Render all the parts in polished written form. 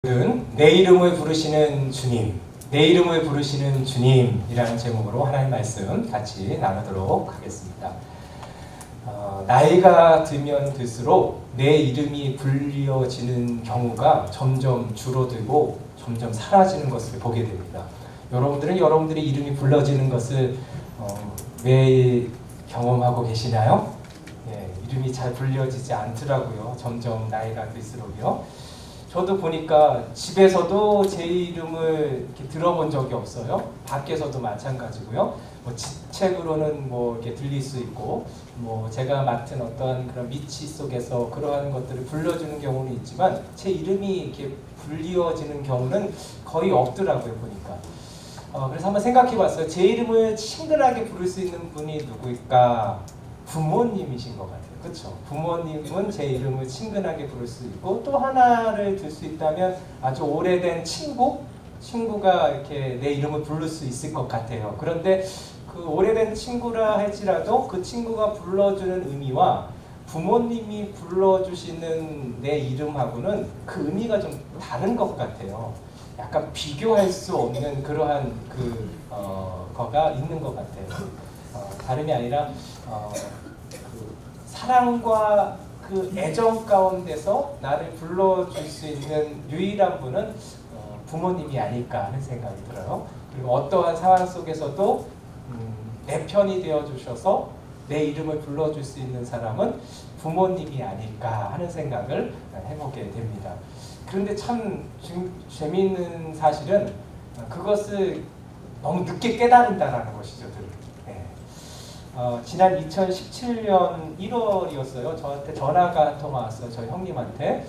내 이름을 부르시는 주님, 내 이름을 부르시는 주님이라는 제목으로 하나님 말씀 같이 나누도록 하겠습니다. 나이가 들면 들수록 내 이름이 불리어지는 경우가 점점 줄어들고 점점 사라지는 것을 보게 됩니다. 여러분들은 여러분들의 이름이 불러지는 것을 매일 경험하고 계시나요? 이름이 잘 불려지지 않더라고요. 점점 나이가 들수록요. 저도 보니까 집에서도 제 이름을 이렇게 들어본 적이 없어요. 밖에서도 마찬가지고요. 책으로는 이렇게 들릴 수 있고, 제가 맡은 어떤 그런 미치 속에서 그러한 것들을 불러주는 경우는 있지만 제 이름이 이렇게 불리어지는 경우는 거의 없더라고요, 보니까. 그래서 한번 생각해봤어요. 제 이름을 친근하게 부를 수 있는 분이 누구일까? 부모님이신 것 같아요. 그렇죠? 부모님은 제 이름을 친근하게 부를 수 있고, 또 하나를 들 수 있다면 아주 오래된 친구가 이렇게 내 이름을 부를 수 있을 것 같아요. 그런데 그 오래된 친구라 할지라도 그 친구가 불러주는 의미와 부모님이 불러주시는 내 이름하고는 그 의미가 좀 다른 것 같아요. 약간 비교할 수 없는 그러한 거가 있는 것 같아요. 다름이 아니라 사랑과 그 애정 가운데서 나를 불러줄 수 있는 유일한 분은 부모님이 아닐까 하는 생각이 들어요. 그리고 어떠한 상황 속에서도 내 편이 되어주셔서 내 이름을 불러줄 수 있는 사람은 부모님이 아닐까 하는 생각을 해보게 됩니다. 그런데 참 재미있는 사실은 그것을 너무 늦게 깨달은다는 것이죠. 지난 2017년 1월이었어요. 저한테 전화가 한 통화 왔어요. 저희 형님한테.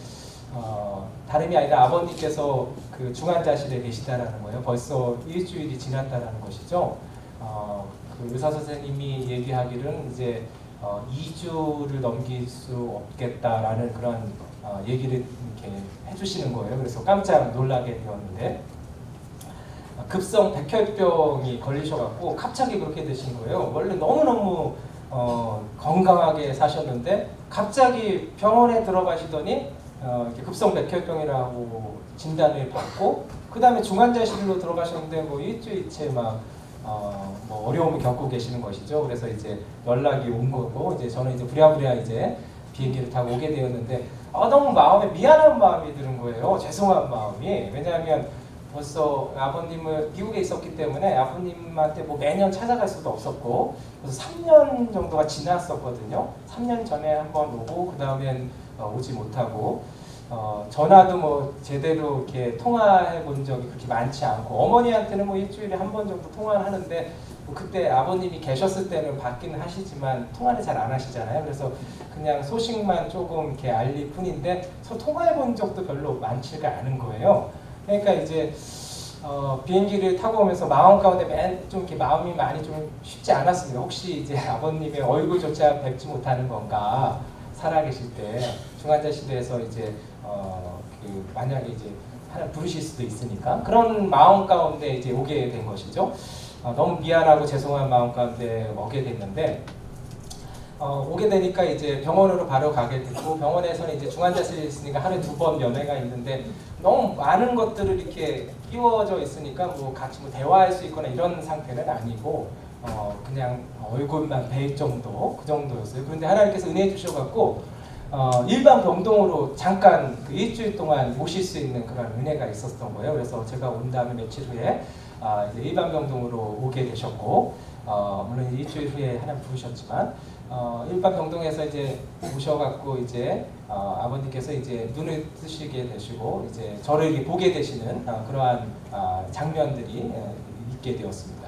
다름이 아니라 아버님께서 그 중환자실에 계시다라는 거예요. 벌써 일주일이 지났다라는 것이죠. 그 의사 선생님이 얘기하기는 이제 2주를 넘길 수 없겠다라는 그런 얘기를 이렇게 해주시는 거예요. 그래서 깜짝 놀라게 되었는데, 급성 백혈병이 걸리셔갖고 갑자기 그렇게 되신 거예요. 원래 너무너무 건강하게 사셨는데 갑자기 병원에 들어가시더니 이렇게 급성 백혈병이라고 진단을 받고, 그 다음에 중환자실로 들어가셨는데 일주일째 어려움을 겪고 계시는 것이죠. 그래서 이제 연락이 온 거고, 이제 저는 이제 부랴부랴 이제 비행기를 타고 오게 되었는데, 너무 마음에 미안한 마음이 드는 거예요. 죄송한 마음이. 왜냐하면 벌써 아버님은 미국에 있었기 때문에 아버님한테 매년 찾아갈 수도 없었고, 그래서 3년 정도가 지났었거든요. 3년 전에 한번 오고, 그 다음엔 오지 못하고, 전화도 제대로 이렇게 통화해 본 적이 그렇게 많지 않고, 어머니한테는 일주일에 한 번 정도 통화를 하는데, 그때 아버님이 계셨을 때는 받기는 하시지만 통화를 잘 안 하시잖아요. 그래서 그냥 소식만 조금 이렇게 알릴 뿐인데, 통화해 본 적도 별로 많지가 않은 거예요. 그러니까 이제 비행기를 타고 오면서 마음 가운데 좀 이렇게 마음이 많이 좀 쉽지 않았습니다. 혹시 이제 아버님의 얼굴조차 뵙지 못하는 건가, 살아계실 때 중환자실에서 이제 만약에 이제 하나 부르실 수도 있으니까, 그런 마음 가운데 이제 오게 된 것이죠. 너무 미안하고 죄송한 마음 가운데 오게 됐는데, 오게 되니까 이제 병원으로 바로 가게 됐고, 병원에서는 이제 중환자실에 있으니까 하루에 2번 면회가 있는데, 너무 많은 것들을 이렇게 끼워져 있으니까 같이 대화할 수 있거나 이런 상태는 아니고, 그냥 얼굴만 뵐 정도, 그 정도였어요. 그런데 하나님께서 은혜 주셔갖고 일반 병동으로 잠깐 그 일주일 동안 모실 수 있는 그런 은혜가 있었던 거예요. 그래서 제가 온 다음에 며칠 후에 이제 일반 병동으로 오게 되셨고, 물론 일주일 후에 하나님 부르셨지만, 일반 병동에서 이제 오셔갖고 이제 아버님께서 이제 눈을 뜨시게 되시고, 이제 저를 이렇게 보게 되시는 그러한 장면들이 있게 되었습니다.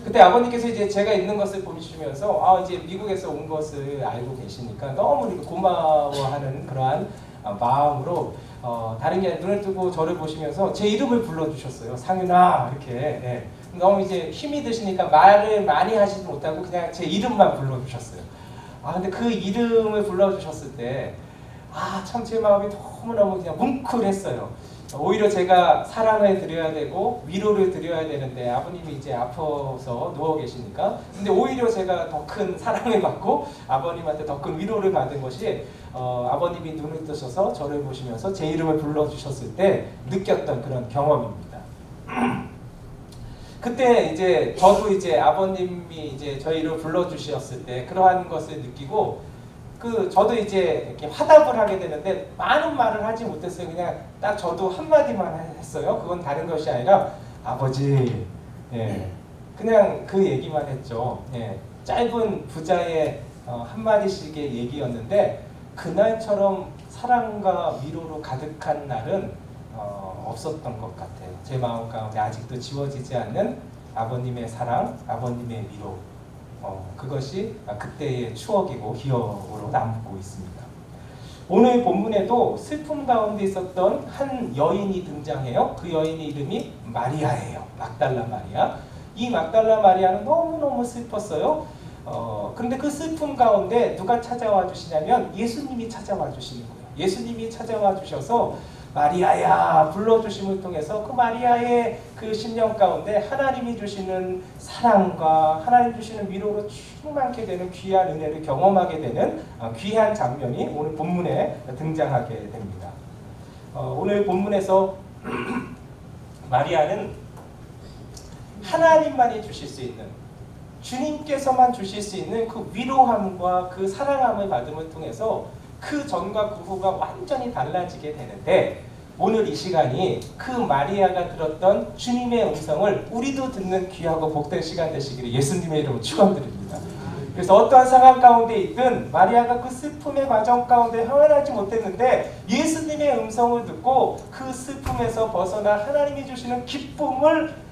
그때 아버님께서 이제 제가 있는 것을 보시면서 이제 미국에서 온 것을 알고 계시니까 너무 고마워하는 그러한 마음으로 다른 게 아니라 눈을 뜨고 저를 보시면서 제 이름을 불러주셨어요. 상윤아, 이렇게. 너무 이제 힘이 드시니까 말을 많이 하시지 못하고 그냥 제 이름만 불러주셨어요. 근데 그 이름을 불러주셨을 때, 참 제 마음이 너무너무 그냥 뭉클했어요. 오히려 제가 사랑을 드려야 되고 위로를 드려야 되는데, 아버님이 이제 아파서 누워 계시니까, 근데 오히려 제가 더 큰 사랑을 받고 아버님한테 더 큰 위로를 받은 것이 아버님이 눈을 뜨셔서 저를 보시면서 제 이름을 불러주셨을 때 느꼈던 그런 경험입니다. 그때 이제 저도 이제 아버님이 이제 저희 이름을 불러주셨을 때 그러한 것을 느끼고 저도 이제 이렇게 화답을 하게 되는데 많은 말을 하지 못했어요. 그냥 딱 저도 한마디만 했어요. 그건 다른 것이 아니라 아버지, 예, 그냥 그 얘기만 했죠. 예, 짧은 부자의 한마디씩의 얘기였는데 그날처럼 사랑과 위로로 가득한 날은 없었던 것 같아요. 제 마음 가운데 아직도 지워지지 않는 아버님의 사랑, 아버님의 위로, 그것이 그때의 추억이고 기억으로 남고 있습니다. 오늘 본문에도 슬픔 가운데 있었던 한 여인이 등장해요. 그 여인의 이름이 마리아예요. 막달라 마리아. 이 막달라 마리아는 너무너무 슬펐어요. 그런데 그 슬픔 가운데 누가 찾아와 주시냐면 예수님이 찾아와 주시는 거예요. 예수님이 찾아와 주셔서 마리아야 불러주심을 통해서 그 마리아의 그 심령 가운데 하나님이 주시는 사랑과 하나님 주시는 위로로 충만케 되는 귀한 은혜를 경험하게 되는 귀한 장면이 오늘 본문에 등장하게 됩니다. 오늘 본문에서 마리아는 하나님만이 주실 수 있는, 주님께서만 주실 수 있는 그 위로함과 그 사랑함을 받음을 통해서 그 전과 그 후가 완전히 달라지게 되는데, 오늘 이 시간이 그 마리아가 들었던 주님의 음성을 우리도 듣는 귀하고 복된 시간 되시기를 예수님의 이름으로 축원드립니다. 그래서 어떠한 상황 가운데 있든 마리아가 그 슬픔의 과정 가운데 헤어나지 못했는데 예수님의 음성을 듣고 그 슬픔에서 벗어나 하나님이 주시는 기쁨을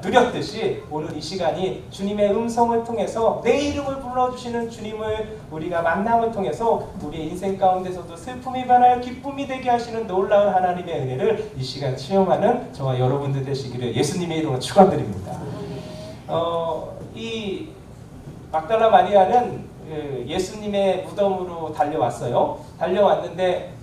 누렸듯이 오늘 이 시간이 주님의 음성을 통해서 내 이름을 불러주시는 주님을 우리가 만남을 통해서 우리의 인생 가운데서도 슬픔이 변하여 기쁨이 되게 하시는 놀라운 하나님의 은혜를 이 시간 체험하는 저와 여러분들 되시기를 예수님의 이름으로 축원드립니다. 이 막달라 마리아는 예수님의 무덤으로 달려왔어요. 달려왔는데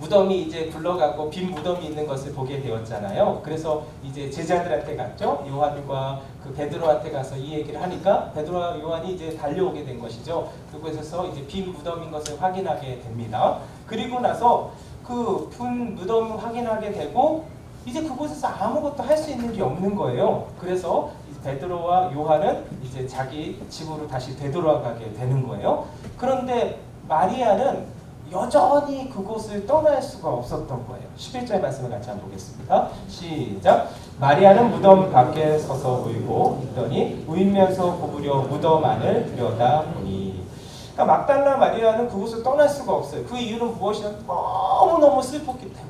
무덤이 이제 굴러가고 빈 무덤이 있는 것을 보게 되었잖아요. 그래서 이제 제자들한테 갔죠. 요한과 그 베드로한테 가서 이 얘기를 하니까 베드로와 요한이 이제 달려오게 된 것이죠. 그곳에서 이제 빈 무덤인 것을 확인하게 됩니다. 그리고 나서 그 빈 무덤을 확인하게 되고 이제 그곳에서 아무것도 할 수 있는 게 없는 거예요. 그래서 베드로와 요한은 이제 자기 집으로 다시 되돌아가게 되는 거예요. 그런데 마리아는 여전히 그곳을 떠날 수가 없었던 거예요. 11절 말씀을 같이 한번 보겠습니다. 시작. 마리아는 무덤 밖에 서서 울고 있더니 울면서 고부려 무덤 안을 들여다보니. 그러니까 막달라 마리아는 그곳을 떠날 수가 없어요. 그 이유는 무엇이냐? 너무너무 슬펐기 때문에.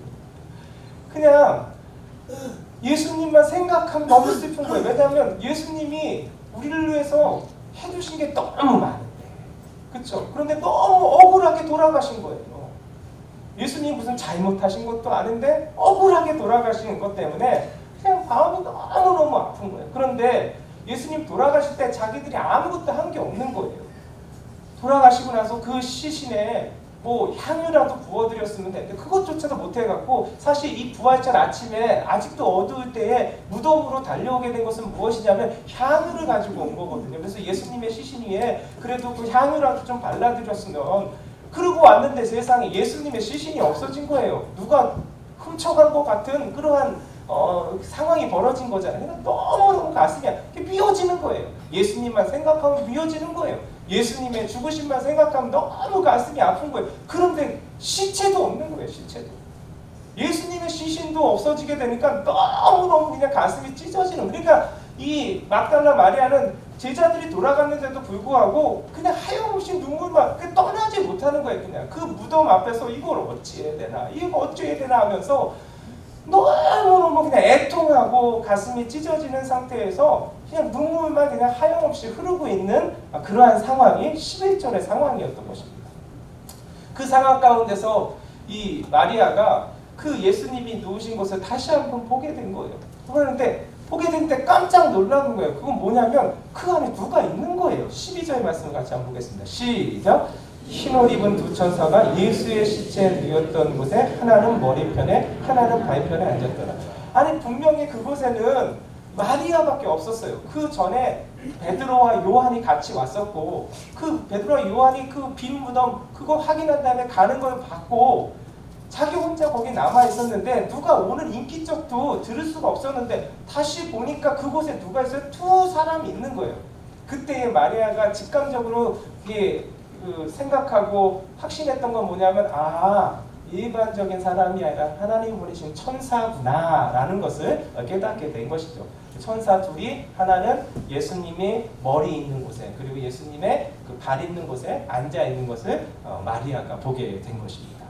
그냥 예수님만 생각하면 너무 슬픈 거예요. 왜냐하면 예수님이 우리를 위해서 해주신 게 너무 많아요. 그렇죠? 그런데 너무 억울하게 돌아가신 거예요. 예수님 무슨 잘못하신 것도 아닌데 억울하게 돌아가신 것 때문에 그냥 마음이 너무너무 아픈 거예요. 그런데 예수님 돌아가실 때 자기들이 아무것도 한 게 없는 거예요. 돌아가시고 나서 그 시신에 뭐 향유라도 부어드렸으면 되는데 그것조차도 못해갖고 사실 이 부활절 아침에 아직도 어두울 때에 무덤으로 달려오게 된 것은 무엇이냐면 향유를 가지고 온 거거든요. 그래서 예수님의 시신 위에 그래도 그 향유라도 좀 발라드렸으면, 그러고 왔는데 세상에 예수님의 시신이 없어진 거예요. 누가 훔쳐간 것 같은 그러한 상황이 벌어진 거잖아요. 그러니까 너무너무 가슴이 미어지는 거예요. 예수님만 생각하면 미어지는 거예요. 예수님의 죽으심만 생각하면 너무 가슴이 아픈 거예요. 그런데 시체도 없는 거예요. 시체도. 예수님의 시신도 없어지게 되니까 너무너무 그냥 가슴이 찢어지는. 그러니까 이 막달라 마리아는 제자들이 돌아갔는데도 불구하고 그냥 하염없이 눈물만 떠나지 못하는 거예요. 그냥 그 무덤 앞에서 이걸 어찌해야 되나, 이거 어찌해야 되나 하면서 너무너무 그냥 애통하고 가슴이 찢어지는 상태에서 그냥 눈물만 그냥 하염없이 흐르고 있는 그러한 상황이 11절의 상황이었던 것입니다. 그 상황 가운데서 이 마리아가 그 예수님이 누우신 곳을 다시 한번 보게 된 거예요. 그런데 보게 된 때 깜짝 놀라는 거예요. 그건 뭐냐면 그 안에 누가 있는 거예요. 12절 말씀을 같이 한번 보겠습니다. 시작. 흰옷 입은 두 천사가 예수의 시체에 누웠던 곳에 하나는 머리편에 하나는 발편에 앉았더라. 아니 분명히 그곳에는 마리아밖에 없었어요. 그 전에 베드로와 요한이 같이 왔었고 그 베드로와 요한이 그 빈 무덤 그거 확인한 다음에 가는 걸 봤고 자기 혼자 거기 남아 있었는데 누가 오는 인기척도 들을 수가 없었는데 다시 보니까 그곳에 누가 있어요? 두 사람이 있는 거예요. 그때 마리아가 직감적으로 생각하고 확신했던 건 뭐냐면 일반적인 사람이 아니라 하나님 보내신 천사구나 라는 것을 깨닫게 된 것이죠. 천사 둘이 하나는 예수님의 머리 있는 곳에 그리고 예수님의 그 발 있는 곳에 앉아 있는 것을 마리아가 보게 된 것입니다.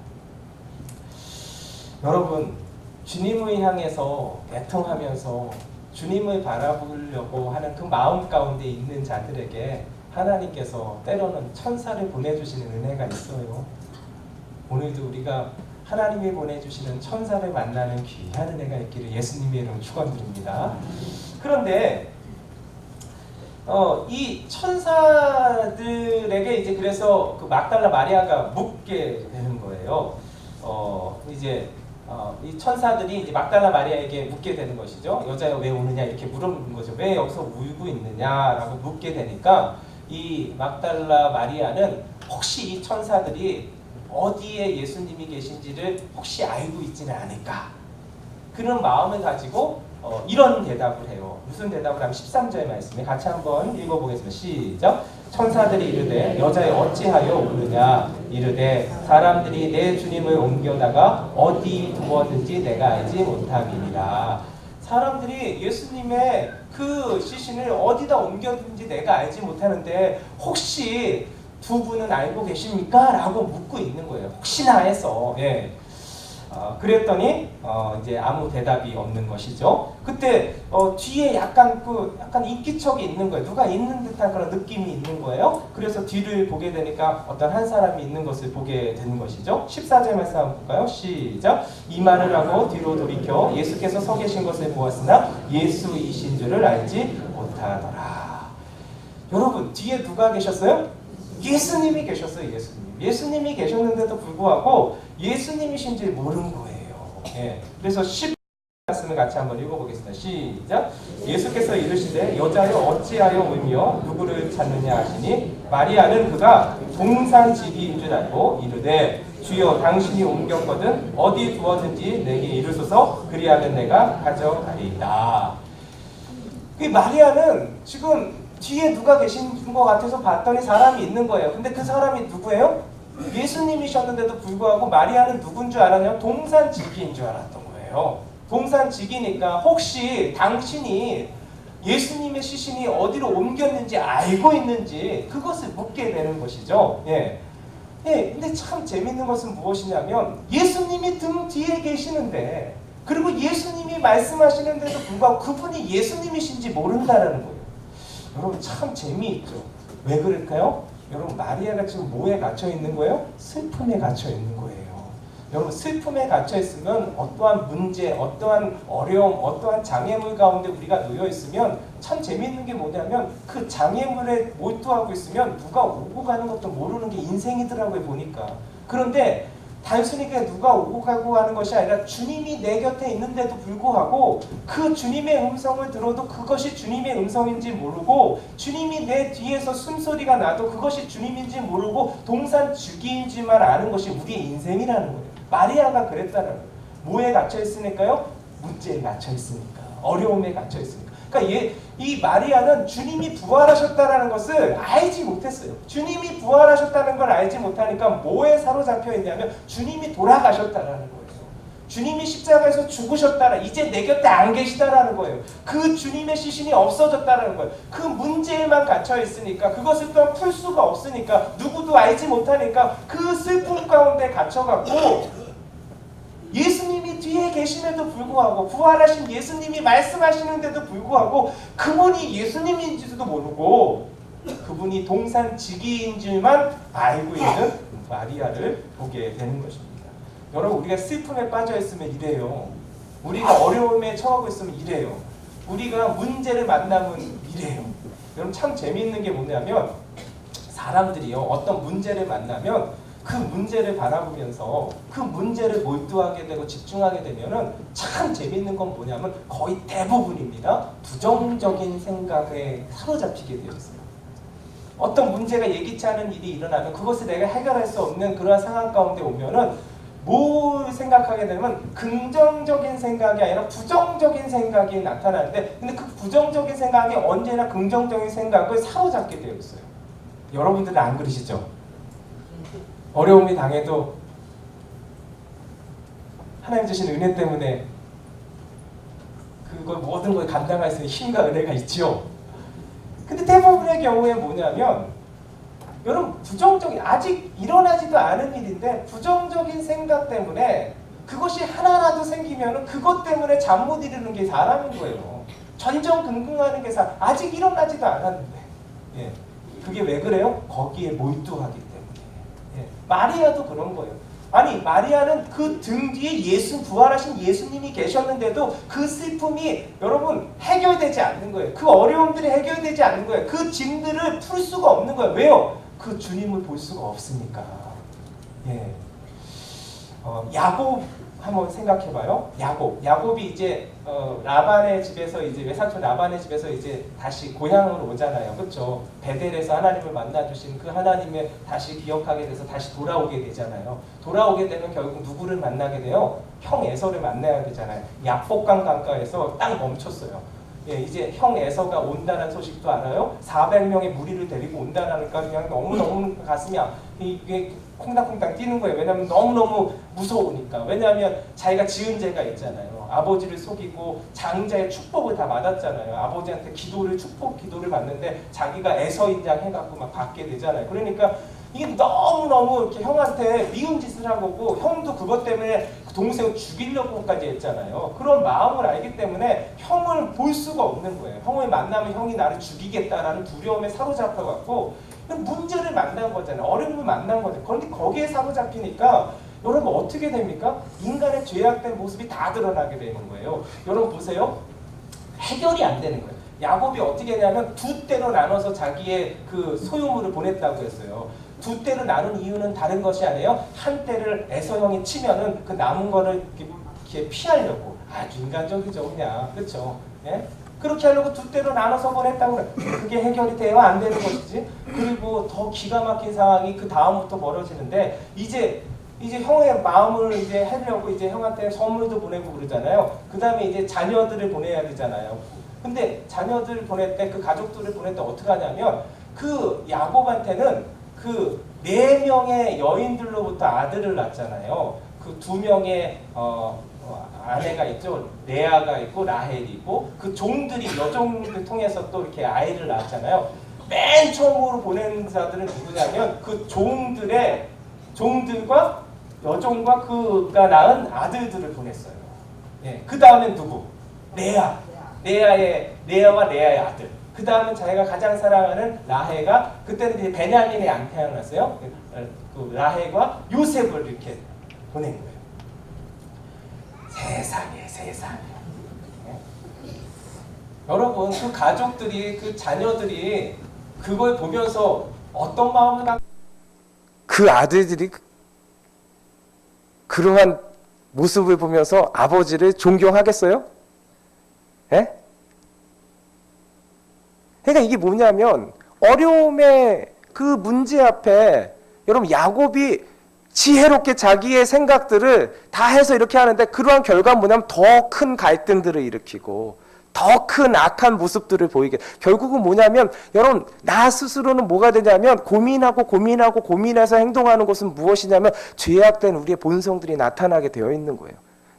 여러분, 주님을 향해서 애통하면서 주님을 바라보려고 하는 그 마음 가운데 있는 자들에게 하나님께서 때로는 천사를 보내주시는 은혜가 있어요. 오늘도 우리가 하나님이 보내주시는 천사를 만나는 귀한 은혜가 있기를 예수님의 이름으로 축원드립니다. 그런데 이 천사들에게 이제 그래서 그 막달라 마리아가 묻게 되는 거예요. 이 천사들이 이제 막달라 마리아에게 묻게 되는 것이죠. 여자가 왜 오느냐 이렇게 물어보는 거죠. 왜 여기서 울고 있느냐라고 묻게 되니까 이 막달라 마리아는 혹시 이 천사들이 어디에 예수님이 계신지를 혹시 알고 있지는 않을까 그런 마음을 가지고 이런 대답을 해요. 무슨 대답을 하면 13절 말씀에 같이 한번 읽어보겠습니다. 시작. 천사들이 이르되 여자여 어찌하여 우느냐 이르되 사람들이 내 주님을 옮겨다가 어디 두었는지 내가 알지 못함이니라. 사람들이 예수님의 그 시신을 어디다 옮겼는지 내가 알지 못하는데 혹시 두 분은 알고 계십니까? 라고 묻고 있는 거예요. 혹시나 해서. 그랬더니 이제 아무 대답이 없는 것이죠. 그때 뒤에 약간 인기척이 있는 거예요. 누가 있는 듯한 그런 느낌이 있는 거예요. 그래서 뒤를 보게 되니까 어떤 한 사람이 있는 것을 보게 되는 것이죠. 14절 말씀 한번 볼까요? 시작. 이 말을 하고 뒤로 돌이켜 예수께서 서 계신 것을 보았으나 예수이신 줄을 알지 못하더라. 여러분, 뒤에 누가 계셨어요? 예수님이 계셨어요. 예수님이 계셨는데도 불구하고 예수님이신지 모르는 거예요. 그래서 10 말씀을 같이 한번 읽어보겠습니다. 시작. 예수께서 이르시되 여자여 어찌하여 울며 누구를 찾느냐 하시니 마리아는 그가 동산지기인 줄 알고 이르되 주여 당신이 옮겼거든 어디 두었는지 내게 이르소서 그리하면 내가 가져가리이다. 이 마리아는 지금 뒤에 누가 계신 것 같아서 봤더니 사람이 있는 거예요. 근데 그 사람이 누구예요? 예수님이셨는데도 불구하고 마리아는 누군 줄 알았냐면 동산지기인 줄 알았던 거예요. 동산지기니까 혹시 당신이 예수님의 시신이 어디로 옮겼는지 알고 있는지 그것을 묻게 되는 것이죠. 근데 참 재밌는 것은 무엇이냐면 예수님이 등 뒤에 계시는데 그리고 예수님이 말씀하시는데도 불구하고 그분이 예수님이신지 모른다라는 거예요. 여러분 참 재미있죠. 왜 그럴까요? 여러분 마리아가 지금 뭐에 갇혀 있는 거예요? 슬픔에 갇혀 있는 거예요. 여러분 슬픔에 갇혀 있으면 어떠한 문제, 어떠한 어려움, 어떠한 장애물 가운데 우리가 놓여 있으면 참 재미있는 게 뭐냐면 그 장애물에 몰두하고 있으면 누가 오고 가는 것도 모르는 게 인생이더라고요 보니까. 그런데 단순히 그냥 누가 오고 가고 하는 것이 아니라 주님이 내 곁에 있는데도 불구하고 그 주님의 음성을 들어도 그것이 주님의 음성인지 모르고 주님이 내 뒤에서 숨소리가 나도 그것이 주님인지 모르고 동산지기인지만 아는 것이 우리의 인생이라는 거예요. 마리아가 그랬다는 거예요. 뭐에 갇혀 있으니까요? 문제에 갇혀 있으니까. 어려움에 갇혀 있으니까. 그러니까 이 마리아는 주님이 부활하셨다는 것을 알지 못했어요. 주님이 부활하셨다는 걸 알지 못하니까 뭐에 사로잡혀 있냐면 주님이 돌아가셨다는 거예요. 주님이 십자가에서 죽으셨다라 이제 내 곁에 안 계시다라는 거예요. 그 주님의 시신이 없어졌다는 거예요. 그 문제에만 갇혀 있으니까 그것을 또한 풀 수가 없으니까 누구도 알지 못하니까 그 슬픔 가운데 갇혀갖고 예수님이 뒤에 계심에도 불구하고 부활하신 예수님이 말씀하시는데도 불구하고 그분이 예수님인지도 모르고 그분이 동산지기인 줄만 알고 있는 마리아를 보게 되는 것입니다. 여러분 우리가 슬픔에 빠져 있으면 이래요. 우리가 어려움에 처하고 있으면 이래요. 우리가 문제를 만나면 이래요. 여러분 참 재미있는 게 뭐냐면 사람들이요 어떤 문제를 만나면 그 문제를 바라보면서 그 문제를 몰두하게 되고 집중하게 되면은 참 재밌는 건 뭐냐면 거의 대부분입니다. 부정적인 생각에 사로잡히게 되어 있어요. 어떤 문제가 예기치 않은 일이 일어나면 그것을 내가 해결할 수 없는 그러한 상황 가운데 오면은 뭘 생각하게 되면 긍정적인 생각이 아니라 부정적인 생각이 나타나는데, 근데 그 부정적인 생각이 언제나 긍정적인 생각을 사로잡게 되어 있어요. 여러분들은 안 그러시죠? 어려움이 당해도 하나님 주신 은혜 때문에 그걸 모든 걸 감당할 수 있는 힘과 은혜가 있지요. 근데 대부분의 경우에 뭐냐면 여러분 부정적인, 아직 일어나지도 않은 일인데 부정적인 생각 때문에 그것이 하나라도 생기면 그것 때문에 잠 못 이루는 게 사람인 거예요. 전전긍긍하는 게 아직 일어나지도 않았는데. 예. 그게 왜 그래요? 거기에 몰두하기 때문에. 예. 마리아도 그런 거예요. 아니 마리아는 그 등 뒤에 부활하신 예수님이 계셨는데도 그 슬픔이 여러분 해결되지 않는 거예요. 그 어려움들이 해결되지 않는 거예요. 그 짐들을 풀 수가 없는 거예요. 왜요? 그 주님을 볼 수가 없으니까. 예. 야곱 한번 생각해봐요. 야곱이 이제 라반의 집에서 이제 외삼촌 라반의 집에서 이제 다시 고향으로 오잖아요. 그렇죠? 베델에서 하나님을 만나주신 그 하나님을 다시 기억하게 돼서 다시 돌아오게 되잖아요. 돌아오게 되면 결국 누구를 만나게 돼요? 형 에서를 만나야 되잖아요. 야복강 강가에서 딱 멈췄어요. 예, 이제 형 에서가 온다는 소식도 알아요. 400명의 무리를 데리고 온다니까 그냥 너무너무 가슴이 이게 콩닥콩닥 뛰는 거예요. 왜냐하면 너무너무 무서우니까. 왜냐하면 자기가 지은 죄가 있잖아요. 아버지를 속이고 장자의 축복을 다 받았잖아요. 아버지한테 축복 기도를 받는데 자기가 애서인장 해갖고 막 받게 되잖아요. 그러니까 이게 너무너무 이렇게 형한테 미운 짓을 하고 형도 그것 때문에 동생을 죽이려고까지 했잖아요. 그런 마음을 알기 때문에 형을 볼 수가 없는 거예요. 형을 만나면 형이 나를 죽이겠다라는 두려움에 사로잡혀갖고 문제를 만난 거잖아요. 어려움을 만난 거죠. 그런데 거기에 사로잡히니까 여러분 어떻게 됩니까? 인간의 죄악된 모습이 다 드러나게 되는 거예요. 여러분 보세요. 해결이 안 되는 거예요. 야곱이 어떻게 했냐면 두 때로 나눠서 자기의 그 소유물을 보냈다고 했어요. 두 때로 나눈 이유는 다른 것이 아니에요. 한 때를 에서 형이 치면은 그 남은 거를 이렇게 피하려고. 아주 인간적이죠, 그냥. 그렇죠? 예? 그렇게 하려고 두 때로 나눠서 보냈다고 그래. 그게 해결이 돼요? 안 되는 것이지. 그리고 더 기가 막힌 상황이 그 다음부터 벌어지는데 이제 형의 마음을 이제 하려고 이제 형한테 선물도 보내고 그러잖아요. 그 다음에 이제 자녀들을 보내야 되잖아요. 근데 자녀들 보낼 때 그 가족들을 보낼 때 어떻게 하냐면 그 야곱한테는 그 4명의 여인들로부터 아들을 낳잖아요. 그 2명의 아내가 있죠. 레아가 있고 라헬이 있고 그 종들이 여종들 통해서 또 이렇게 아이를 낳았잖아요. 맨 처음으로 보낸 자들은 누구냐면 그 종들과 여종과 그가 낳은 아들들을 보냈어요. 예, 그 다음엔 누구? 레아와 레아의 아들. 그 다음은 자기가 가장 사랑하는 라헬가, 그때는 이제 베냐민이 안 태어났어요. 그 라헬과 요셉을 이렇게 보낸 거예요. 세상에. 네? 여러분 그 가족들이 그 자녀들이 그걸 보면서 어떤 마음을 갖고 그 아들들이 그러한 모습을 보면서 아버지를 존경하겠어요? 예? 그러니까 이게 뭐냐면 어려움의 그 문제 앞에 여러분 야곱이 지혜롭게 자기의 생각들을 다 해서 이렇게 하는데 그러한 결과는 뭐냐면 더 큰 갈등들을 일으키고 더 큰 악한 모습들을 보이게. 결국은 뭐냐면 여러분 나 스스로는 뭐가 되냐면 고민해서 행동하는 것은 무엇이냐면 죄악된 우리의 본성들이 나타나게 되어 있는 거예요.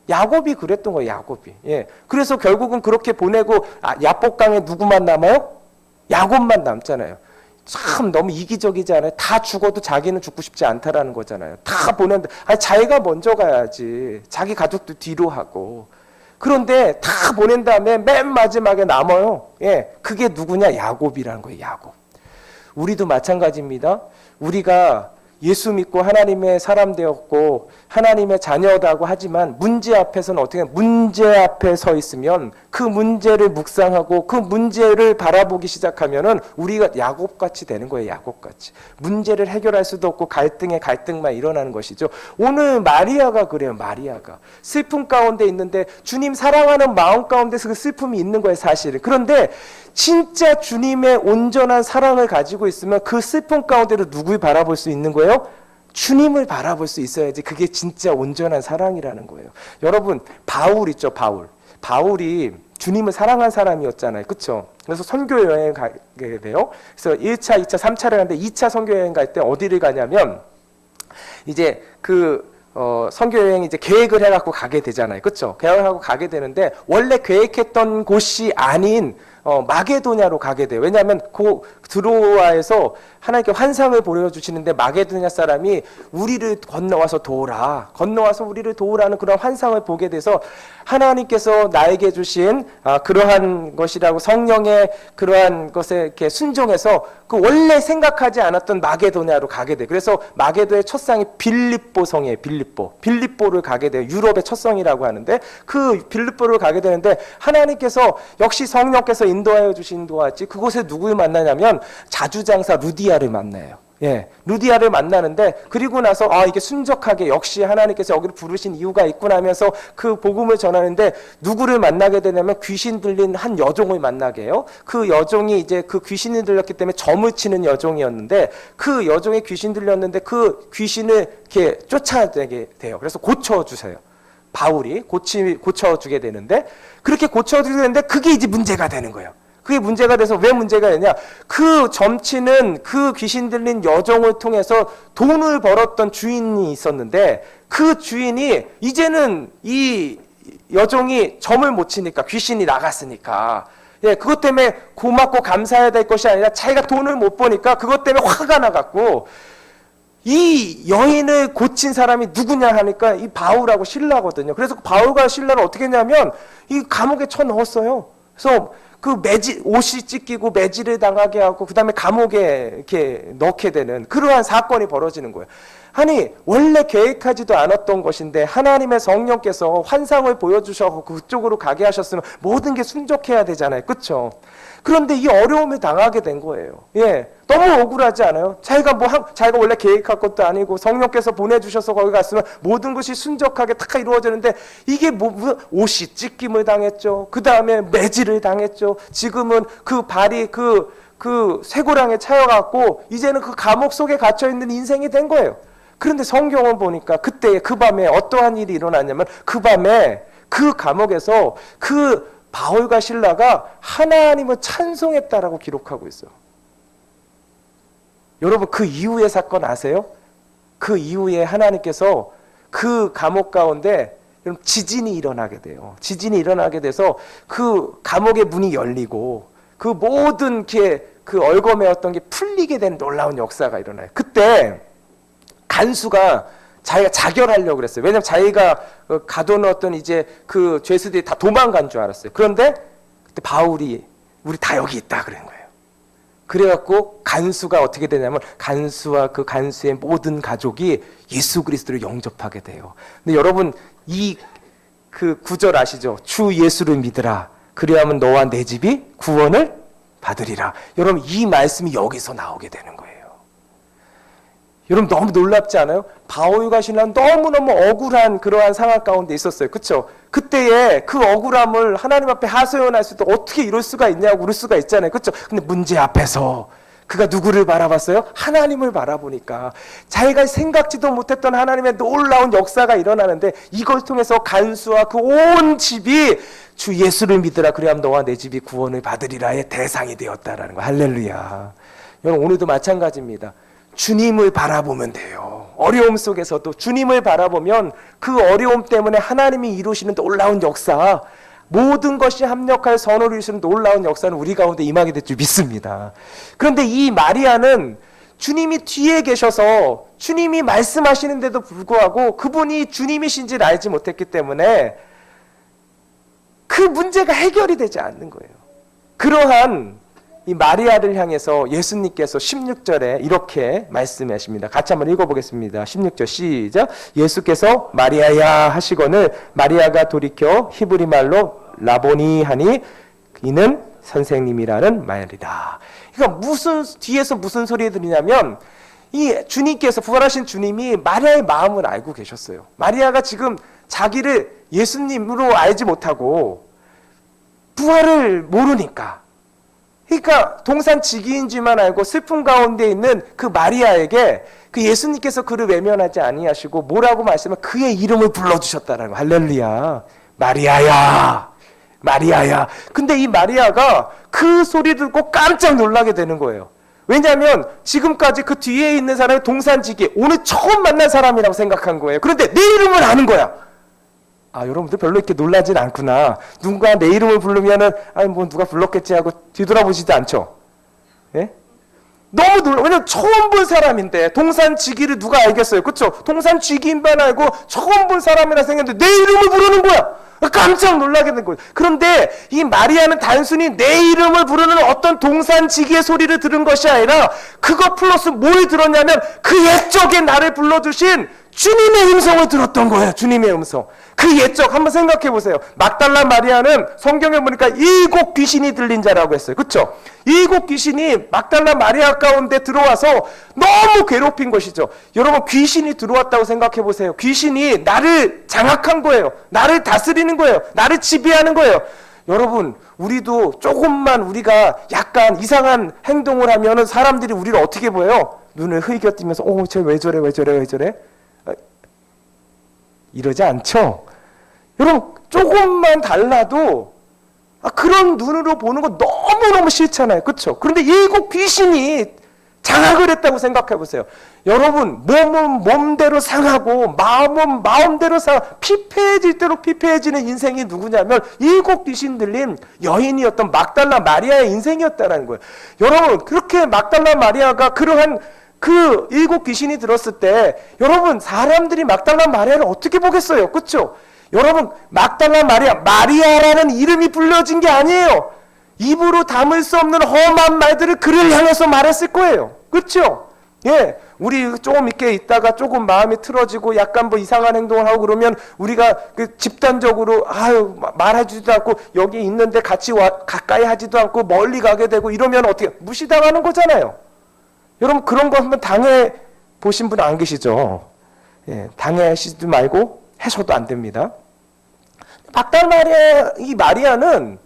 야곱이 그랬던 거예요. 야곱이. 예. 그래서 결국은 그렇게 보내고 야복강에 누구만 남아요? 야곱만 남잖아요. 참 너무 이기적이지 않아요? 다 죽어도 자기는 죽고 싶지 않다라는 거잖아요. 다 보낸다. 아니 자기가 먼저 가야지. 자기 가족도 뒤로 하고. 그런데 다 보낸 다음에 맨 마지막에 남아요. 예, 그게 누구냐? 야곱이라는 거예요. 야곱. 우리도 마찬가지입니다. 우리가 예수 믿고 하나님의 사람 되었고 하나님의 자녀다고 하지만 문제 앞에서는 어떻게 문제 앞에 서 있으면 그 문제를 묵상하고 그 문제를 바라보기 시작하면은 우리가 야곱같이 되는 거예요. 야곱같이. 문제를 해결할 수도 없고 갈등에 갈등만 일어나는 것이죠. 오늘 마리아가 그래요. 마리아가 슬픔 가운데 있는데 주님 사랑하는 마음 가운데서 그 슬픔이 있는 거예요. 사실은. 그런데 진짜 주님의 온전한 사랑을 가지고 있으면 그 슬픔 가운데로 누굴 바라볼 수 있는 거예요? 주님을 바라볼 수 있어야지 그게 진짜 온전한 사랑이라는 거예요. 여러분 바울 있죠. 바울이 주님을 사랑한 사람이었잖아요. 그렇죠? 그래서 선교 여행 가게 돼요. 그래서 1차, 2차, 3차를 가는데 2차 선교 여행 갈 때 어디를 가냐면 이제 선교 여행 이제 계획을 해갖고 가게 되잖아요. 그렇죠? 계획을 하고 가게 되는데 원래 계획했던 곳이 아닌 마게도냐로 가게 돼요. 왜냐하면 그 드로아에서 하나님께 환상을 보여주시는데 마게도냐 사람이 우리를 건너와서 우리를 도우라는 그런 환상을 보게 돼서 하나님께서 나에게 주신 그러한 것이라고 성령의 그러한 것에 이렇게 순종해서 그 원래 생각하지 않았던 마게도냐로 가게 돼요. 그래서 마게도의 첫 성이 빌립보 성이에요. 빌립보를 가게 돼요. 유럽의 첫 성이라고 하는데 그 빌립보를 가게 되는데 하나님께서 역시 성령께서 인도하여 주신 도같이 그곳에 누구를 만나냐면 자주장사 루디아를 만나요. 예, 루디아를 만나는데 그리고 나서 이게 순적하게 역시 하나님께서 여기를 부르신 이유가 있구나 하면서 그 복음을 전하는데 누구를 만나게 되냐면 귀신 들린 한 여종을 만나게 해요. 그 여종이 이제 그 귀신이 들렸기 때문에 점을 치는 여종이었는데 그 여종이 귀신 들렸는데 그 귀신을 이렇게 쫓아내게 돼요. 그래서 고쳐주세요. 바울이 고쳐주게 되는데 그렇게 고쳐주게 되는데 그게 이제 문제가 되는 거예요. 그게 문제가 돼서 왜 문제가 되냐? 그 점치는 그 귀신 들린 여종을 통해서 돈을 벌었던 주인이 있었는데 그 주인이 이제는 이 여종이 점을 못 치니까 귀신이 나갔으니까 그것 때문에 고맙고 감사해야 될 것이 아니라 자기가 돈을 못 버니까 그것 때문에 화가 나갖고 이 여인을 고친 사람이 누구냐 하니까 이 바울하고 실라거든요. 그래서 바울과 실라를 어떻게 했냐면 이 감옥에 쳐넣었어요. 그래서 그 옷이 찢기고 매질을 당하게 하고 그 다음에 감옥에 이렇게 넣게 되는 그러한 사건이 벌어지는 거예요. 아니 원래 계획하지도 않았던 것인데 하나님의 성령께서 환상을 보여주셔서 그쪽으로 가게 하셨으면 모든 게 순적해야 되잖아요. 그렇죠? 그런데 이 어려움을 당하게 된 거예요. 너무 억울하지 않아요? 자기가 원래 계획할 것도 아니고 성령께서 보내주셔서 거기 갔으면 모든 것이 순적하게 다 이루어지는데 이게 옷이 찢김을 당했죠. 그 다음에 매질을 당했죠. 지금은 그 발이 그 쇠고랑에 차여갖고 이제는 그 감옥 속에 갇혀있는 인생이 된 거예요. 그런데 성경을 보니까 그때 그 밤에 어떠한 일이 일어났냐면 그 밤에 그 감옥에서 그 바울과 실라가 하나님을 찬송했다라고 기록하고 있어요. 여러분 그 이후의 사건 아세요? 그 이후에 하나님께서 그 감옥 가운데 지진이 일어나게 돼요. 지진이 일어나게 돼서 그 감옥의 문이 열리고 그 모든 그 얼거매였던 게 풀리게 된 놀라운 역사가 일어나요. 그때 간수가 자기가 자결하려고 그랬어요. 왜냐면 자기가 가둬놓았던 이제 그 죄수들이 다 도망간 줄 알았어요. 그런데 그때 바울이 우리 다 여기 있다 그런 거예요. 그래갖고 간수가 어떻게 되냐면 간수와 그 간수의 모든 가족이 예수 그리스도를 영접하게 돼요. 근데 여러분 이 그 구절 아시죠? 주 예수를 믿으라. 그리하면 너와 내 집이 구원을 받으리라. 여러분 이 말씀이 여기서 나오게 되는 거예요. 여러분 너무 놀랍지 않아요? 바울과 실라는 너무너무 억울한 그러한 상황 가운데 있었어요. 그렇죠? 그때에 그 억울함을 하나님 앞에 하소연할 수도 어떻게 이럴 수가 있냐고 그럴 수가 있잖아요. 그렇죠? 근데 문제 앞에서 그가 누구를 바라봤어요? 하나님을 바라보니까 자기가 생각지도 못했던 하나님의 놀라운 역사가 일어나는데 이걸 통해서 간수와 그 온 집이 주 예수를 믿으라. 그래야면 너와 내 집이 구원을 받으리라의 대상이 되었다라는 거. 할렐루야. 여러분 오늘도 마찬가지입니다. 주님을 바라보면 돼요. 어려움 속에서도 주님을 바라보면 그 어려움 때문에 하나님이 이루시는 놀라운 역사, 모든 것이 합력하여 선을 이루시는 놀라운 역사는 우리 가운데 임하게 될 줄 믿습니다. 그런데 이 마리아는 주님이 뒤에 계셔서 주님이 말씀하시는데도 불구하고 그분이 주님이신지를 알지 못했기 때문에 그 문제가 해결이 되지 않는 거예요. 그러한 이 마리아를 향해서 예수님께서 16절에 이렇게 말씀하십니다. 같이 한번 읽어보겠습니다. 16절 시작. 예수께서 마리아야 하시거늘 마리아가 돌이켜 히브리 말로 라보니 하니 이는 선생님이라는 말이다. 그러니까 뒤에서 무슨 소리 들리냐면 이 주님께서 부활하신 주님이 마리아의 마음을 알고 계셨어요. 마리아가 지금 자기를 예수님으로 알지 못하고 부활을 모르니까, 그러니까 동산지기인지만 알고 슬픔 가운데 있는 그 마리아에게 그 예수님께서 그를 외면하지 아니하시고 뭐라고 말씀하면 그의 이름을 불러주셨다라는 거. 할렐루야. 마리아야, 마리아야. 근데 이 마리아가 그 소리 듣고 깜짝 놀라게 되는 거예요. 왜냐하면 지금까지 그 뒤에 있는 사람이 동산지기, 오늘 처음 만난 사람이라고 생각한 거예요. 그런데 내 이름을 아는 거야. 아, 여러분들 별로 이렇게 놀라진 않구나. 누군가 내 이름을 부르면은 뭐 누가 불렀겠지 하고 뒤돌아보지도 않죠. 예? 너무 놀라. 왜냐면 처음 본 사람인데 동산지기를 누가 알겠어요, 그렇죠? 동산지기인만 알고 처음 본 사람이라 생각했는데 내 이름을 부르는 거야. 깜짝 놀라게 된 거예요. 그런데 이 마리아는 단순히 내 이름을 부르는 어떤 동산지기의 소리를 들은 것이 아니라 그거 플러스 뭘 들었냐면 그 옛적에 나를 불러주신 주님의 음성을 들었던 거예요. 주님의 음성. 그 옛적 한번 생각해 보세요. 막달라 마리아는 성경에 보니까 7 귀신이 들린 자라고 했어요. 그렇죠? 7 귀신이 막달라 마리아 가운데 들어와서 너무 괴롭힌 것이죠. 여러분, 귀신이 들어왔다고 생각해 보세요. 귀신이 나를 장악한 거예요. 나를 다스리는 거예요. 나를 지배하는 거예요. 여러분, 우리도 조금만 우리가 약간 이상한 행동을 하면은 사람들이 우리를 어떻게 보여요? 눈을 흘겨띠면서 쟤 왜 저래 왜 저래 왜 저래? 이러지 않죠? 여러분, 조금만 달라도 그런 눈으로 보는 거 너무너무 싫잖아요. 그렇죠? 그런데 7 귀신이 장악을 했다고 생각해 보세요. 여러분, 몸은 몸대로 상하고 마음은 마음대로 피폐해질 대로 피폐해지는 인생이 누구냐면 7 귀신 들린 여인이었던 막달라 마리아의 인생이었다는 거예요. 여러분, 그렇게 막달라 마리아가 그러한 그 7 귀신이 들었을 때 여러분, 사람들이 막달라 마리아를 어떻게 보겠어요? 그렇죠? 여러분, 막달라 마리아라는 이름이 불려진 게 아니에요. 입으로 담을 수 없는 험한 말들을 그를 향해서 말했을 거예요. 그렇죠? 예, 우리 조금 이렇게 있다가 조금 마음이 틀어지고 약간 뭐 이상한 행동을 하고 그러면 우리가 그 집단적으로 말하지도 않고 여기 있는데 같이 가까이 하지도 않고 멀리 가게 되고 이러면 어떻게 무시당하는 거잖아요. 여러분, 그런 거 한번 당해 보신 분 안 계시죠? 예, 당하시지 말고 해서도 안 됩니다. 막달라 이 마리아는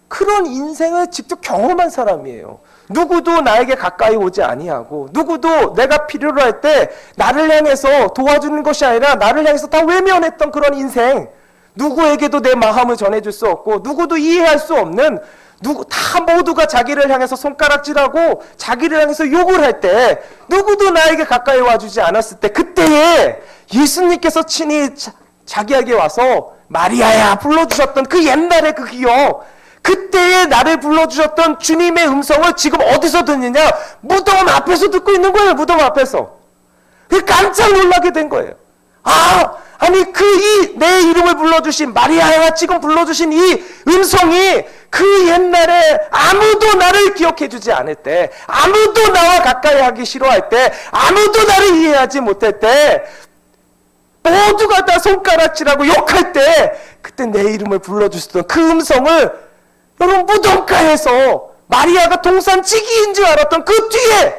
그런 인생을 직접 경험한 사람이에요. 누구도 나에게 가까이 오지 아니하고 누구도 내가 필요로 할 때 나를 향해서 도와주는 것이 아니라 나를 향해서 다 외면했던 그런 인생. 누구에게도 내 마음을 전해줄 수 없고 누구도 이해할 수 없는, 다 모두가 자기를 향해서 손가락질하고 자기를 향해서 욕을 할 때 누구도 나에게 가까이 와주지 않았을 때, 그때에 예수님께서 친히 자기에게 와서 마리아야 불러주셨던 그 옛날의 그 기억, 그때에 나를 불러주셨던 주님의 음성을 지금 어디서 듣느냐? 무덤 앞에서 듣고 있는 거예요. 무덤 앞에서. 깜짝 놀라게 된 거예요. 아니 내 이름을 불러주신 마리아가 지금 불러주신 이 음성이 그 옛날에 아무도 나를 기억해주지 않을 때, 아무도 나와 가까이 하기 싫어할 때, 아무도 나를 이해하지 못할 때, 모두가 다 손가락질하고 욕할 때, 그때 내 이름을 불러주셨던 그 음성을 여러분, 무덤가에서 마리아가 동산지기인 줄 알았던 그 뒤에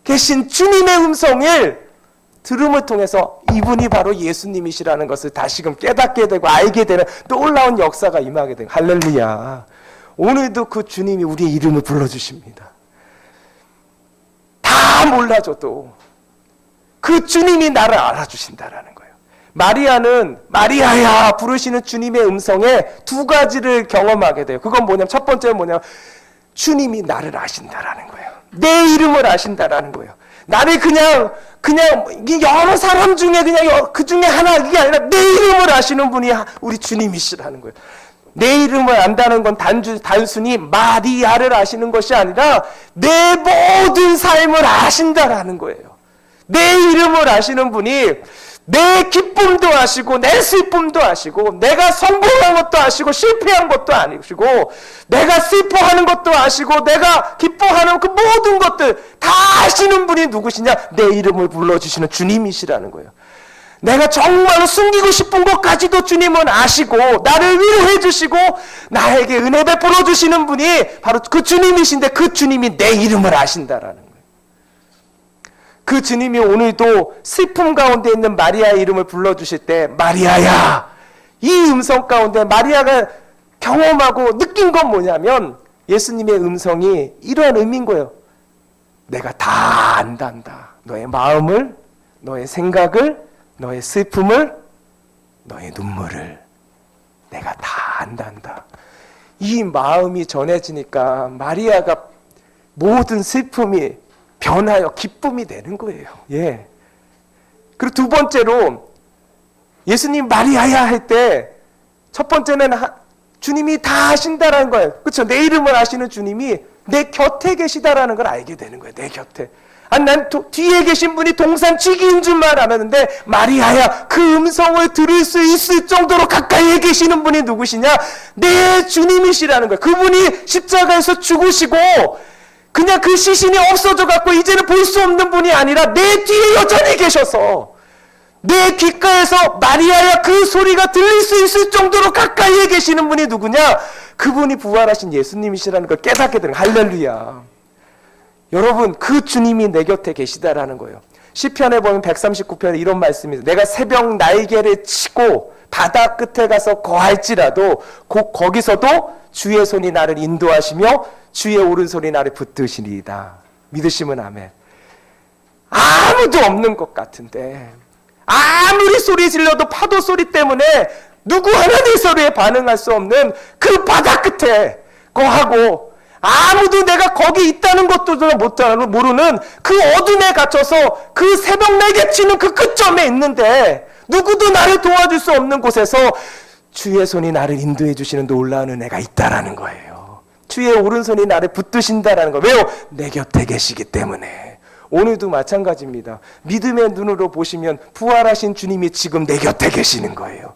계신 주님의 음성을 들음을 통해서 이분이 바로 예수님이시라는 것을 다시금 깨닫게 되고 알게 되는 놀라운 역사가 임하게 되고, 할렐루야. 오늘도 그 주님이 우리의 이름을 불러주십니다. 다 몰라줘도 그 주님이 나를 알아주신다라는 거예요. 마리아는 마리아야 부르시는 주님의 음성에 2 가지를 경험하게 돼요. 그건 뭐냐면, 첫 번째는 뭐냐면 주님이 나를 아신다라는 거예요. 내 이름을 아신다라는 거예요. 나를 그냥 여러 사람 중에 그냥 그 중에 하나, 이게 아니라 내 이름을 아시는 분이 우리 주님이시라는 거예요. 내 이름을 안다는 건 단순히 마리아를 아시는 것이 아니라 내 모든 삶을 아신다라는 거예요. 내 이름을 아시는 분이 내 기쁨도 아시고 내 슬픔도 아시고 내가 성공한 것도 아시고 실패한 것도 아시고 내가 슬퍼하는 것도 아시고 내가 기뻐하는 그 모든 것들 다 아시는 분이 누구시냐? 내 이름을 불러주시는 주님이시라는 거예요. 내가 정말로 숨기고 싶은 것까지도 주님은 아시고 나를 위로해 주시고 나에게 은혜 베풀어 주시는 분이 바로 그 주님이신데 그 주님이 내 이름을 아신다라는 거예요. 그 주님이 오늘도 슬픔 가운데 있는 마리아의 이름을 불러주실 때 마리아야, 이 음성 가운데 마리아가 경험하고 느낀 건 뭐냐면 예수님의 음성이 이러한 의미인 거예요. 내가 다 안단다. 너의 마음을, 너의 생각을, 너의 슬픔을, 너의 눈물을 내가 다 안단다. 이 마음이 전해지니까 마리아가 모든 슬픔이 변하여 기쁨이 되는 거예요. 예. 그리고 두 번째로 예수님 마리아야 할 때 첫 번째는 주님이 다 아신다라는 거예요. 그렇죠? 내 이름을 아시는 주님이 내 곁에 계시다라는 걸 알게 되는 거예요. 내 곁에. 난 뒤에 계신 분이 동산지기인 줄만 알았는데 마리아야, 그 음성을 들을 수 있을 정도로 가까이에 계시는 분이 누구시냐? 내 주님이시라는 거예요. 그분이 십자가에서 죽으시고 그냥 그 시신이 없어져 갖고 이제는 볼 수 없는 분이 아니라 내 뒤에 여전히 계셔서 내 귓가에서 마리아야 그 소리가 들릴 수 있을 정도로 가까이에 계시는 분이 누구냐? 그분이 부활하신 예수님이시라는 걸 깨닫게 되는 거예요. 할렐루야. 여러분, 그 주님이 내 곁에 계시다라는 거예요. 시편에 보면 139편에 이런 말씀이 있어요. 내가 새벽 날개를 치고 바다 끝에 가서 거할지라도 곧 거기서도 주의 손이 나를 인도하시며 주의 오른손이 나를 붙드시리이다. 믿으시면 아멘. 아무도 없는 것 같은데 아무리 소리 질러도 파도 소리 때문에 누구 하나 내 소리에 반응할 수 없는 그 바다 끝에 거하고 아무도 내가 거기 있다는 것도 모르는 그 어둠에 갇혀서 그 새벽 날개 치는 그 끝점에 있는데 누구도 나를 도와줄 수 없는 곳에서 주의 손이 나를 인도해 주시는 놀라운 은혜가 있다라는 거예요. 주의 오른손이 나를 붙드신다라는 거. 왜요? 내 곁에 계시기 때문에. 오늘도 마찬가지입니다. 믿음의 눈으로 보시면 부활하신 주님이 지금 내 곁에 계시는 거예요.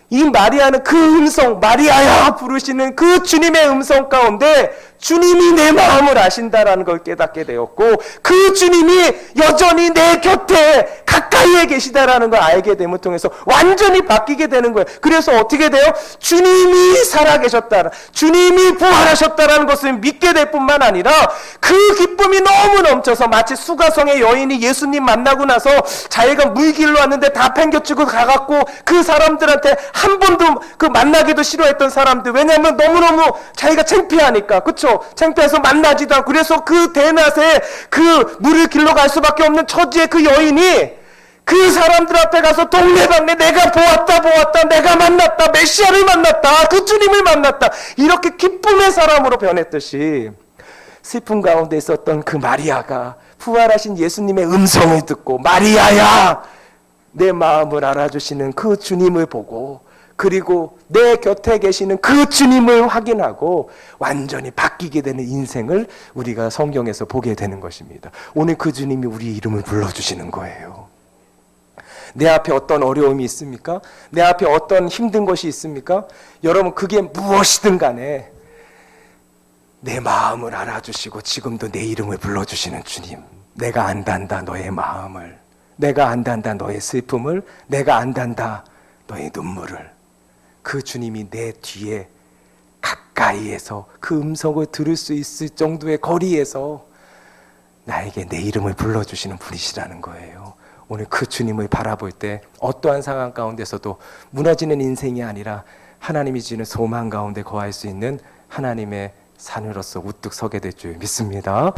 이 마리아는 그 음성, 마리아야 부르시는 그 주님의 음성 가운데 주님이 내 마음을 아신다라는 걸 깨닫게 되었고 그 주님이 여전히 내 곁에 가까이에 계시다라는 걸 알게 됨을 통해서 완전히 바뀌게 되는 거예요. 그래서 어떻게 돼요? 주님이 살아계셨다, 주님이 부활하셨다라는 것을 믿게 될 뿐만 아니라 그 기쁨이 너무 넘쳐서 마치 수가성의 여인이 예수님 만나고 나서 자기가 물길로 왔는데 다 팽겨치고 가갖고 그 사람들한테 한 번도 그 만나기도 싫어했던 사람들, 왜냐하면 너무너무 자기가 창피하니까, 그쵸? 창피해서 만나지도 않고, 그래서 그 대낮에 그 물을 길러 갈 수밖에 없는 처지의 그 여인이 그 사람들 앞에 가서 동네방네 내가 보았다, 내가 만났다, 메시아를 만났다, 그 주님을 만났다, 이렇게 기쁨의 사람으로 변했듯이 슬픔 가운데 있었던 그 마리아가 부활하신 예수님의 음성을 듣고 마리아야, 내 마음을 알아주시는 그 주님을 보고 그리고 내 곁에 계시는 그 주님을 확인하고 완전히 바뀌게 되는 인생을 우리가 성경에서 보게 되는 것입니다. 오늘 그 주님이 우리 이름을 불러주시는 거예요. 내 앞에 어떤 어려움이 있습니까? 내 앞에 어떤 힘든 것이 있습니까? 여러분, 그게 무엇이든 간에 내 마음을 알아주시고 지금도 내 이름을 불러주시는 주님, 내가 안단다 너의 마음을, 내가 안단다 너의 슬픔을, 내가 안단다 너의 눈물을. 그 주님이 내 뒤에 가까이에서 그 음성을 들을 수 있을 정도의 거리에서 나에게 내 이름을 불러주시는 분이시라는 거예요. 오늘 그 주님을 바라볼 때 어떠한 상황 가운데서도 무너지는 인생이 아니라 하나님이 주는 소망 가운데 거할 수 있는 하나님의 자녀로서 우뚝 서게 될 줄 믿습니다.